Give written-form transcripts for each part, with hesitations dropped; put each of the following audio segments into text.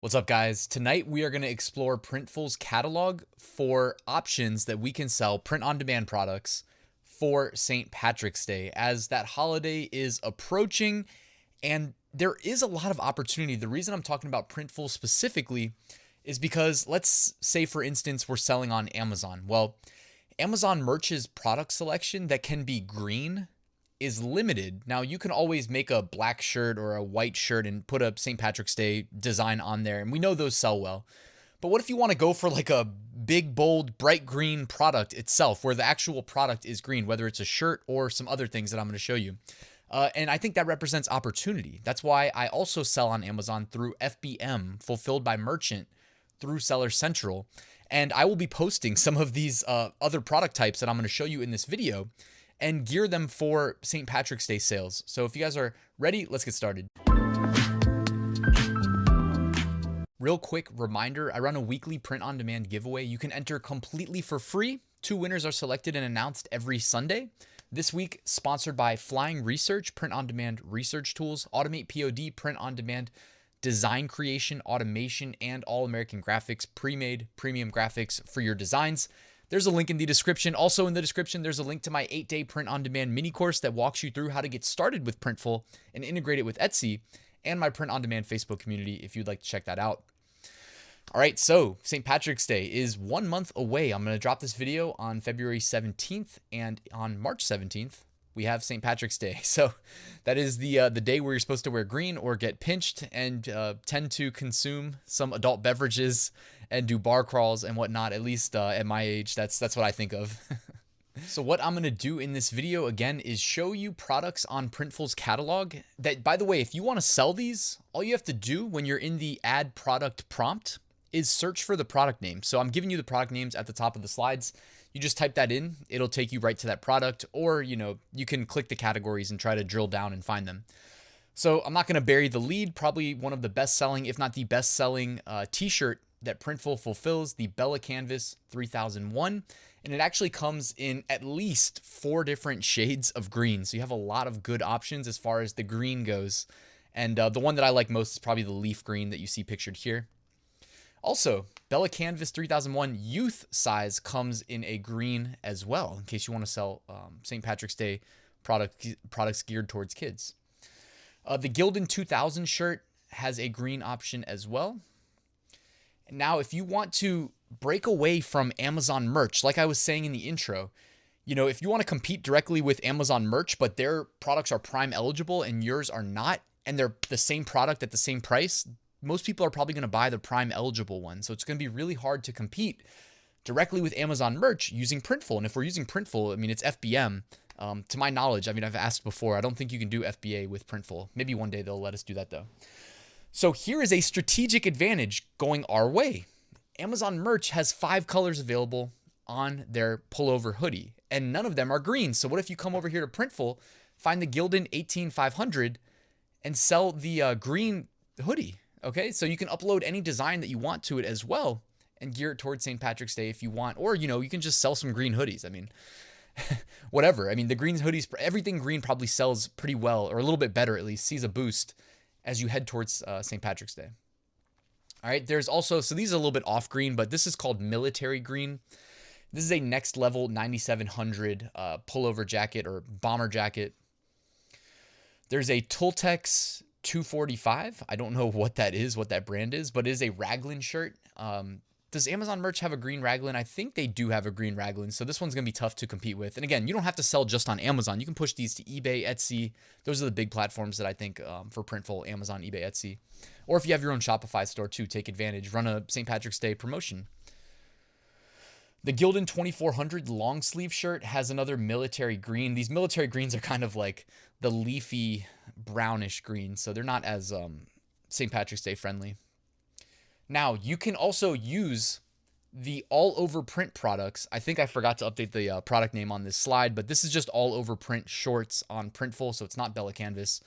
What's up, guys? Tonight we are going to explore Printful's catalog for options that we can sell print-on-demand products for St. Patrick's Day, as that holiday is approaching and there is a lot of opportunity. The reason I'm talking about Printful specifically is because let's say, for instance, we're selling on Amazon. Well, Amazon Merch's product selection that can be green is limited. Now, you can always make a black shirt or a white shirt and put a St. Patrick's Day design on there, and we know those sell well. But what if you want to go for like a big, bold, bright green product itself, where the actual product is green, whether it's a shirt or some other things that I'm going to show you? And I think that represents opportunity. That's why I also sell on Amazon through FBM, fulfilled by merchant, through Seller Central. And I will be posting some of these other product types that I'm going to show you in this video and gear them for St. Patrick's Day sales. So if you guys are ready, let's get started. Real quick reminder, I run a weekly print-on-demand giveaway. You can enter completely for free. 2 winners are selected and announced every Sunday. This week, sponsored by Flying Research, print-on-demand research tools, AutomatePOD, print-on-demand design creation, automation, and all-American graphics, Premade, premium graphics for your designs. There's a link in the description. Also in the description, there's a link to my 8-day print-on-demand mini course that walks you through how to get started with Printful and integrate it with Etsy, and my print-on-demand Facebook community if you'd like to check that out. All right, so St. Patrick's Day is 1 month away. I'm going to drop this video on February 17th, and on March 17th, we have St. Patrick's Day. So that is the day where you're supposed to wear green or get pinched and tend to consume some adult beverages and do bar crawls and whatnot. At least at my age, that's what I think of. So what I'm going to do in this video, again, is show you products on Printful's catalog that, by the way, if you want to sell these, all you have to do when you're in the add product prompt is search for the product name. So I'm giving you the product names at the top of the slides. You just type that in, it'll take you right to that product, or you can click the categories and try to drill down and find them. So I'm not going to bury the lead. Probably one of the best selling, if not the best selling t-shirt that Printful fulfills, the Bella Canvas 3001. And it actually comes in at least 4 different shades of green. So you have a lot of good options as far as the green goes. And the one that I like most is probably the leaf green that you see pictured here. Also, Bella Canvas 3001 youth size comes in a green as well, in case you want to sell St. Patrick's Day products geared towards kids. The Gildan 2000 shirt has a green option as well. Now, if you want to break away from Amazon merch, like I was saying in the intro, if you want to compete directly with Amazon merch, but their products are Prime eligible and yours are not, and they're the same product at the same price, most people are probably going to buy the Prime eligible one. So it's going to be really hard to compete directly with Amazon merch using Printful. And if we're using Printful, I mean, it's FBM. To my knowledge, I mean, I've asked before, I don't think you can do FBA with Printful. Maybe one day they'll let us do that though. So here is a strategic advantage going our way. Amazon merch has 5 colors available on their pullover hoodie, and none of them are green. So what if you come over here to Printful, find the Gildan 18500 and sell the green hoodie? Okay, so you can upload any design that you want to it as well and gear it towards St. Patrick's Day if you want. Or, you can just sell some green hoodies. I mean, whatever. I mean, the green hoodies, everything green probably sells pretty well, or a little bit better at least, sees a boost as you head towards St. Patrick's Day. All right, there's also, so these are a little bit off green, but this is called military green. This is a next level 9700 pullover jacket or bomber jacket. There's a Tultex 245. I don't know what that is, what that brand is, but it is a raglan shirt. Does Amazon merch have a green raglan? I think they do have a green raglan, so this one's going to be tough to compete with. And again, you don't have to sell just on Amazon. You can push these to eBay, Etsy. Those are the big platforms that I think for Printful: Amazon, eBay, Etsy. Or if you have your own Shopify store too, take advantage. Run a St. Patrick's Day promotion. The Gildan 2400 long sleeve shirt has another military green. These military greens are kind of like the leafy brownish green, so they're not as St. Patrick's Day friendly. Now, you can also use the all over print products. I think I forgot to update the product name on this slide, but this is just all over print shorts on Printful, so it's not Bella Canvas.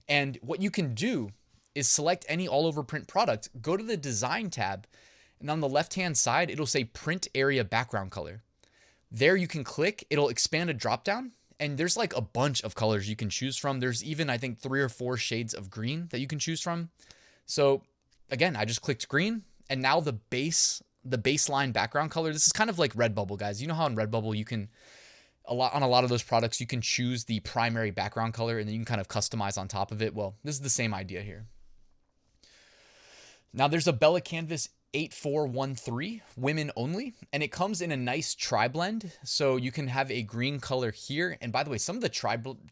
And what you can do is select any all over print product, go to the design tab, and on the left-hand side, it'll say print area background color. There you can click, it'll expand a dropdown, and there's like a bunch of colors you can choose from. There's even, I think, 3 or 4 shades of green that you can choose from. So again, I just clicked green, and now the baseline background color, this is kind of like Redbubble, guys. You know how on Redbubble you can, on a lot of those products, you can choose the primary background color and then you can kind of customize on top of it. Well, this is the same idea here. Now there's a Bella Canvas 8413, women only, and it comes in a nice tri-blend. So you can have a green color here. And by the way, some of the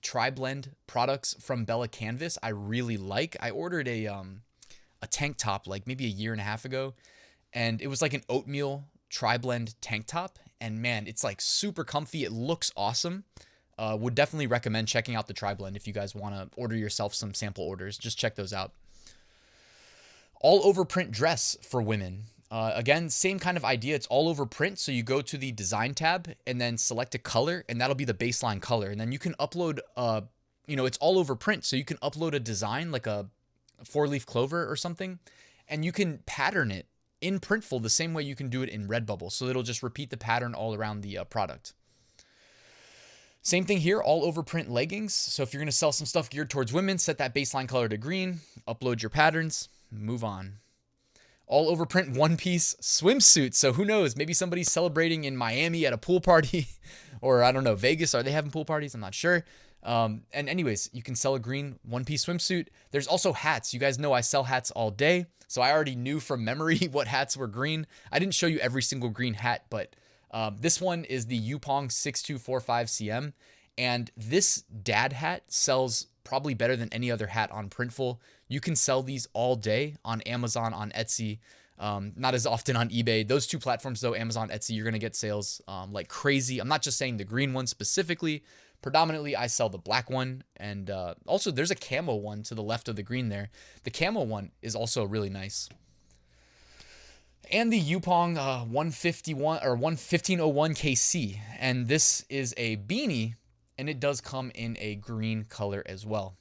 tri-blend products from Bella Canvas I really like. I ordered a tank top like maybe a year and a half ago, and it was like an oatmeal tri-blend tank top. And man, it's like super comfy. It looks awesome. Would definitely recommend checking out the tri-blend if you guys want to order yourself some sample orders. Just check those out. All over print dress for women. Again, same kind of idea. It's all over print. So you go to the design tab and then select a color, and that'll be the baseline color. And then you can upload, it's all over print. So you can upload a design like a 4-leaf clover or something, and you can pattern it in Printful the same way you can do it in Redbubble. So it'll just repeat the pattern all around the product. Same thing here, all over print leggings. So if you're going to sell some stuff geared towards women, set that baseline color to green, upload your patterns, move on. All over print one-piece swimsuit. So who knows, maybe somebody's celebrating in Miami at a pool party or I don't know, Vegas. Are they having pool parties? I'm not sure. And anyways, you can sell a green one-piece swimsuit. There's also hats. You guys know I sell hats all day. So I already knew from memory what hats were green. I didn't show you every single green hat, but this one is the Yupong 6245CM. And this dad hat sells probably better than any other hat on Printful. You can sell these all day on Amazon, on Etsy, not as often on eBay. Those two platforms though, Amazon, Etsy, you're going to get sales like crazy. I'm not just saying the green one specifically. Predominantly, I sell the black one. And also there's a camo one to the left of the green there. The camo one is also really nice. And the Yupong 151 or 1501 KC. And this is a beanie, and it does come in a green color as well.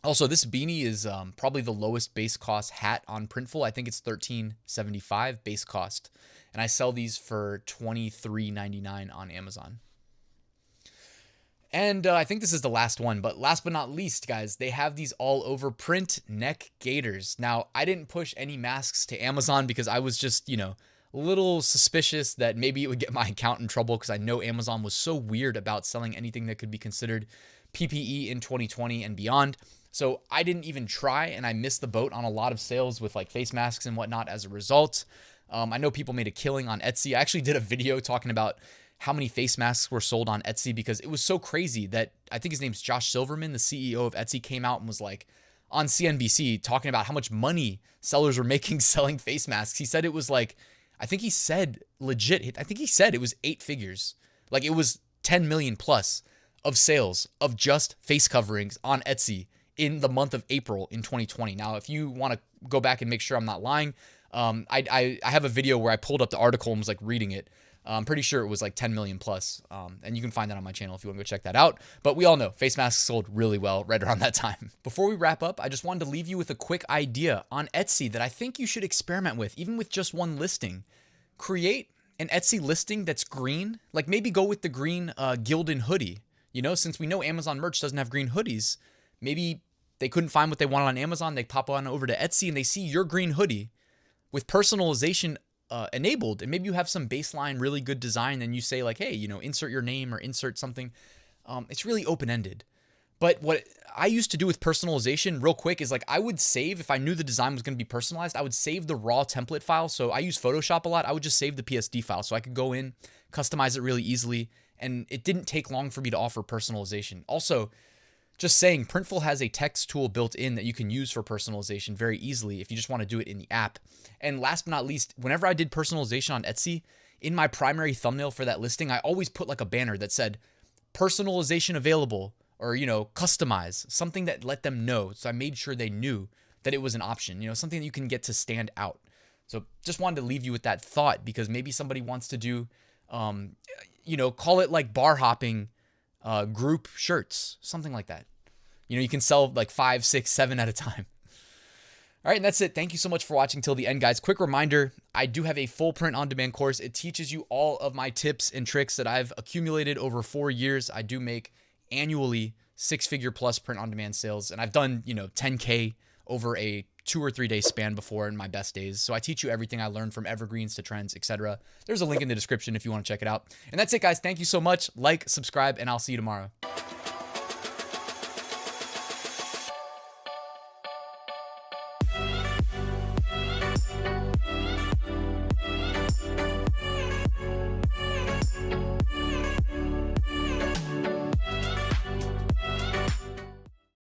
Also, this beanie is probably the lowest base cost hat on Printful. I think it's $13.75 base cost. And I sell these for $23.99 on Amazon. And I think this is the last one, but last but not least, guys, they have these all over print neck gaiters. Now, I didn't push any masks to Amazon because I was just, a little suspicious that maybe it would get my account in trouble because I know Amazon was so weird about selling anything that could be considered PPE in 2020 and beyond. So I didn't even try, and I missed the boat on a lot of sales with like face masks and whatnot as a result. I know people made a killing on Etsy. I actually did a video talking about how many face masks were sold on Etsy because it was so crazy that I think his name's Josh Silverman, the CEO of Etsy, came out and was like on CNBC talking about how much money sellers were making selling face masks. He said it was like, I think he said it was 8 figures. Like it was 10 million plus of sales of just face coverings on Etsy in the month of April in 2020. Now, if you want to go back and make sure I'm not lying, I have a video where I pulled up the article and was like reading it. I'm pretty sure it was like 10 million plus. And you can find that on my channel if you want to go check that out. But we all know face masks sold really well right around that time. Before we wrap up, I just wanted to leave you with a quick idea on Etsy that I think you should experiment with, even with just one listing. Create an Etsy listing that's green. Like maybe go with the green Gildan hoodie. Since we know Amazon merch doesn't have green hoodies, maybe they couldn't find what they wanted on Amazon. They pop on over to Etsy and they see your green hoodie with personalization enabled, and maybe you have some baseline really good design and you say like, hey, insert your name or insert something. It's really open-ended. But what I used to do with personalization real quick is like I would save, if I knew the design was going to be personalized, I would save the raw template file. So I use Photoshop a lot. I would just save the PSD file so I could go in, customize it really easily, and it didn't take long for me to offer personalization. Also, just saying, Printful has a text tool built in that you can use for personalization very easily if you just want to do it in the app. And last but not least, whenever I did personalization on Etsy, in my primary thumbnail for that listing, I always put like a banner that said personalization available or, customize, something that let them know. So I made sure they knew that it was an option, something that you can get to stand out. So just wanted to leave you with that thought because maybe somebody wants to do, call it like bar hopping group shirts, something like that. You can sell like 5, 6, 7 at a time. All right, and that's it. Thank you so much for watching till the end, guys. Quick reminder, I do have a full print on demand course. It teaches you all of my tips and tricks that I've accumulated over 4 years. I do make annually 6-figure plus print on demand sales, and I've done, 10K over a 2 or 3 day span before in my best days. So I teach you everything I learned from evergreens to trends, etc. There's a link in the description if you want to check it out. And that's it, guys. Thank you so much. Like, subscribe, and I'll see you tomorrow.